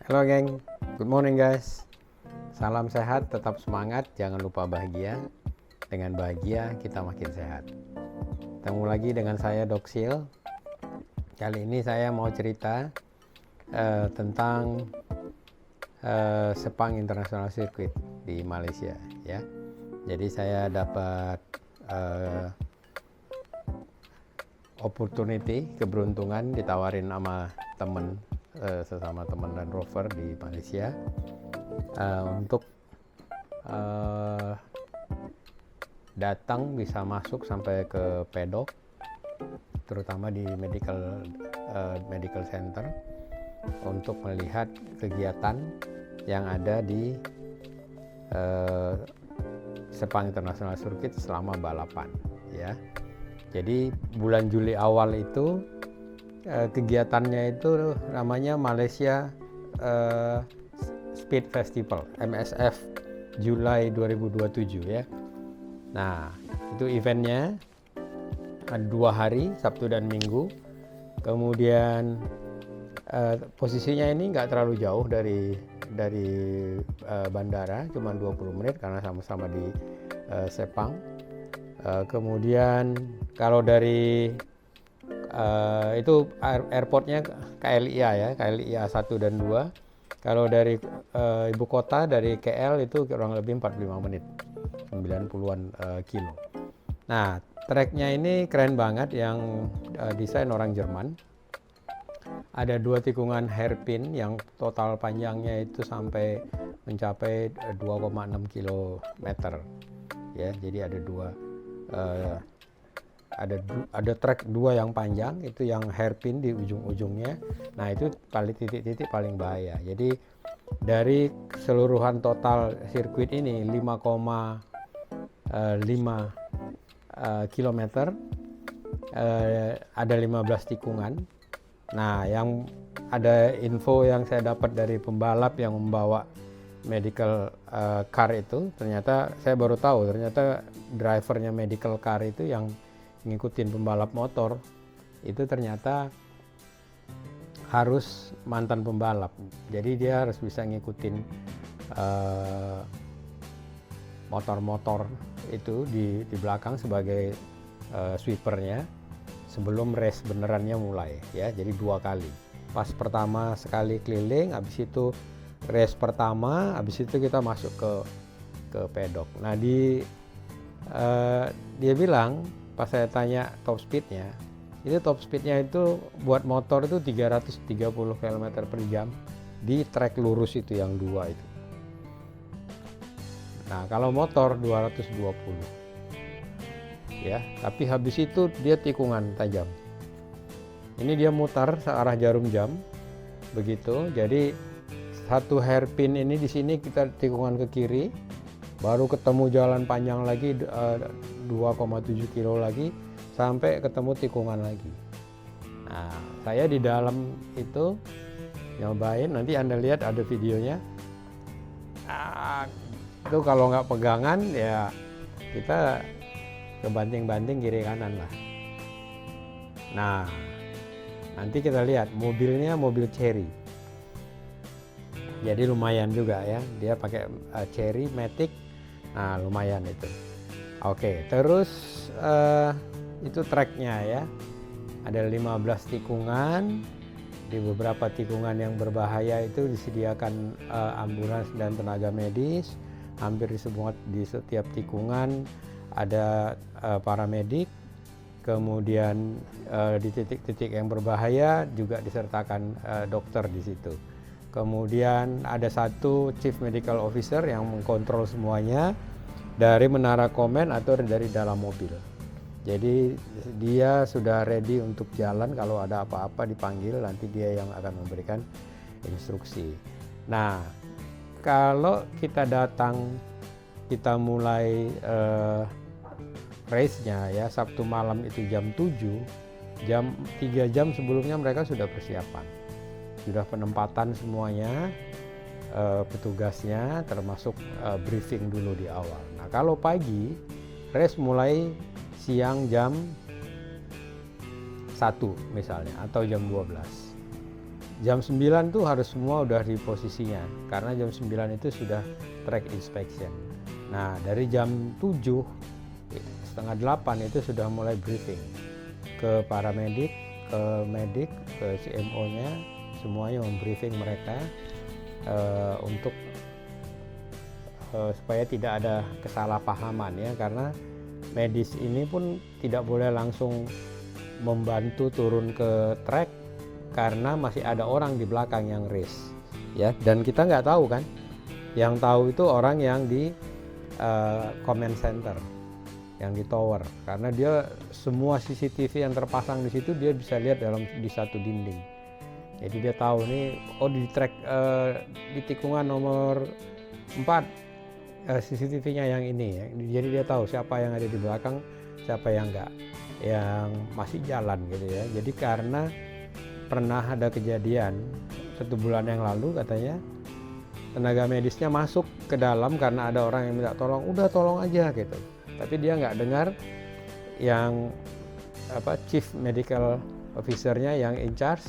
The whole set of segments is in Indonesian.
Halo geng, good morning guys. Salam sehat, tetap semangat, jangan lupa bahagia. Dengan bahagia kita makin sehat. Ketemu lagi dengan saya Doksil. Kali ini saya mau cerita tentang Sepang International Circuit di Malaysia ya. Jadi saya dapat opportunity, keberuntungan ditawarin sama sesama teman dan rover di Malaysia untuk datang bisa masuk sampai ke pedok, terutama di medical center, untuk melihat kegiatan yang ada di Sepang International Circuit selama balapan ya. Jadi bulan Juli awal itu kegiatannya itu namanya Malaysia Speed Festival MSF Julai 2027 ya. Nah itu eventnya ada 2 hari, Sabtu dan Minggu. Kemudian posisinya ini nggak terlalu jauh dari bandara, cuma 20 menit karena sama-sama di Sepang. Kemudian kalau dari itu airportnya KLIA ya, KLIA 1 dan 2. Kalau dari ibu kota dari KL itu kurang lebih 45 menit, 90-an kilo. Nah, treknya ini keren banget, yang desain orang Jerman. Ada 2 tikungan hairpin yang total panjangnya itu sampai mencapai 2,6 kilometer. Ya, jadi ada ada trek 2 yang panjang, itu yang hairpin di ujung-ujungnya. Nah itu paling titik-titik paling bahaya. Jadi dari keseluruhan total sirkuit ini 5,5 kilometer, ada 15 tikungan. Nah yang ada info yang saya dapat dari pembalap yang membawa medical car itu, ternyata saya baru tahu ternyata drivernya medical car itu yang ngikutin pembalap motor itu ternyata harus mantan pembalap. Jadi dia harus bisa ngikutin motor-motor itu di belakang sebagai sweepernya sebelum race benerannya mulai ya. Jadi 2 kali. Pas pertama sekali keliling, habis itu race pertama, habis itu kita masuk ke pedok. Nah dia bilang, pas saya tanya top speednya, itu buat motor itu 330 km per jam di trek lurus itu yang 2 itu. Nah kalau motor 220 ya, tapi habis itu dia tikungan tajam. Ini dia mutar searah jarum jam begitu. Jadi satu hairpin ini di sini kita tikungan ke kiri, baru ketemu jalan panjang lagi 2,7 kilo lagi sampai ketemu tikungan lagi. Nah, saya di dalam itu nyobain, nanti Anda lihat ada videonya. Itu kalau nggak pegangan ya kita kebanting-banting kiri kanan lah. Nah, nanti kita lihat mobilnya mobil Chery. Jadi lumayan juga ya, dia pakai Chery Matic. Nah, lumayan itu. Oke, terus itu treknya ya. Ada 15 tikungan. Di beberapa tikungan yang berbahaya itu disediakan ambulans dan tenaga medis. Hampir di setiap tikungan ada paramedik. Kemudian di titik-titik yang berbahaya juga disertakan dokter di situ. Kemudian ada satu chief medical officer yang mengkontrol semuanya dari menara komen atau dari dalam mobil. Jadi dia sudah ready untuk jalan, kalau ada apa-apa dipanggil, nanti dia yang akan memberikan instruksi. Nah, kalau kita datang, kita mulai race-nya ya Sabtu malam itu jam 7, 3 jam sebelumnya mereka sudah persiapan. Sudah penempatan semuanya, petugasnya, termasuk briefing dulu di awal. Nah kalau pagi, race mulai siang jam 1 misalnya, atau jam 12. jam 9 tuh harus semua udah di posisinya, karena jam 9 itu sudah track inspection. Nah dari jam 7 setengah 8 itu sudah mulai briefing ke paramedik, ke medik, ke CMO nya, semuanya membriefing mereka untuk supaya tidak ada kesalahpahaman ya, karena medis ini pun tidak boleh langsung membantu turun ke track karena masih ada orang di belakang yang race ya, dan kita nggak tahu kan, yang tahu itu orang yang di command center, yang di tower, karena dia semua CCTV yang terpasang di situ dia bisa lihat di satu dinding. Jadi dia tahu nih, oh di track di tikungan nomor 4 CCTV-nya yang ini ya. Jadi dia tahu siapa yang ada di belakang, siapa yang enggak, yang masih jalan gitu ya. Jadi karena pernah ada kejadian 1 bulan yang lalu, katanya tenaga medisnya masuk ke dalam karena ada orang yang minta tolong, udah tolong aja gitu. Tapi dia nggak dengar yang chief medical officer-nya yang in charge,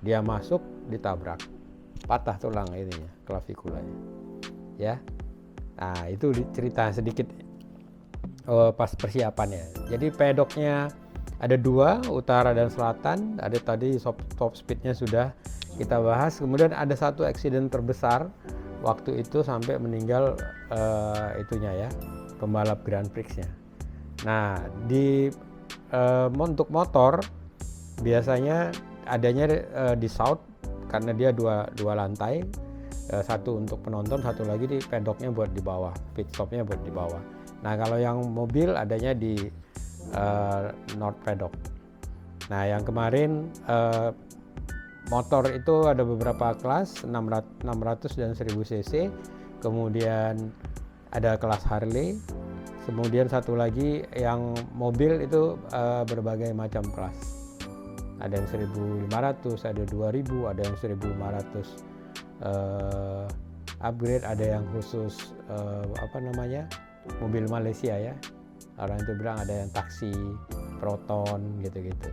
dia masuk ditabrak, patah tulang ininya, klavikulanya ya. Nah itu cerita sedikit pas persiapannya. Jadi pedoknya ada 2, utara dan selatan. Ada tadi top speednya sudah kita bahas. Kemudian ada 1 accident terbesar waktu itu sampai meninggal itunya ya, pembalap Grand Prix-nya. Nah untuk motor biasanya adanya di south, karena dia dua lantai. 1 untuk penonton, 1 lagi di pedoknya buat di bawah, pit stopnya buat di bawah. Nah kalau yang mobil adanya di north pedok. Nah yang kemarin motor itu ada beberapa kelas, 600 dan 1000 cc, kemudian ada kelas Harley, kemudian 1 lagi yang mobil itu berbagai macam kelas. Ada yang 1500, ada 2000, ada yang 1500 upgrade, ada yang khusus mobil Malaysia ya, orang itu bilang ada yang taksi Proton gitu-gitu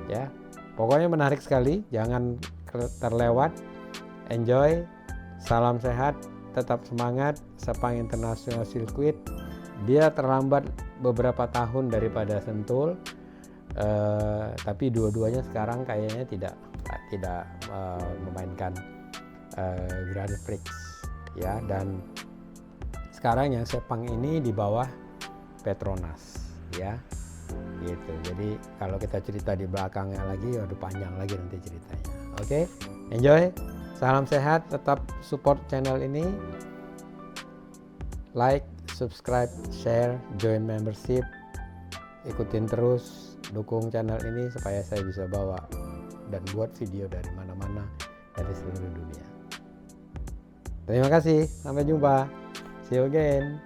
ya. Pokoknya menarik sekali, jangan terlewat. Enjoy, salam sehat, tetap semangat. Sepang International Circuit dia terlambat beberapa tahun daripada Sentul, tapi dua-duanya sekarang kayaknya tidak memainkan Grand Prix ya. Dan sekarang yang Sepang ini di bawah Petronas ya gitu. Jadi kalau kita cerita di belakangnya lagi, waduh panjang lagi nanti ceritanya. Oke, enjoy, salam sehat, tetap support channel ini, like, subscribe, share, join membership, ikutin terus, dukung channel ini supaya saya bisa bawa dan buat video dari mana-mana, dari seluruh dunia. Terima kasih, sampai jumpa, see you again.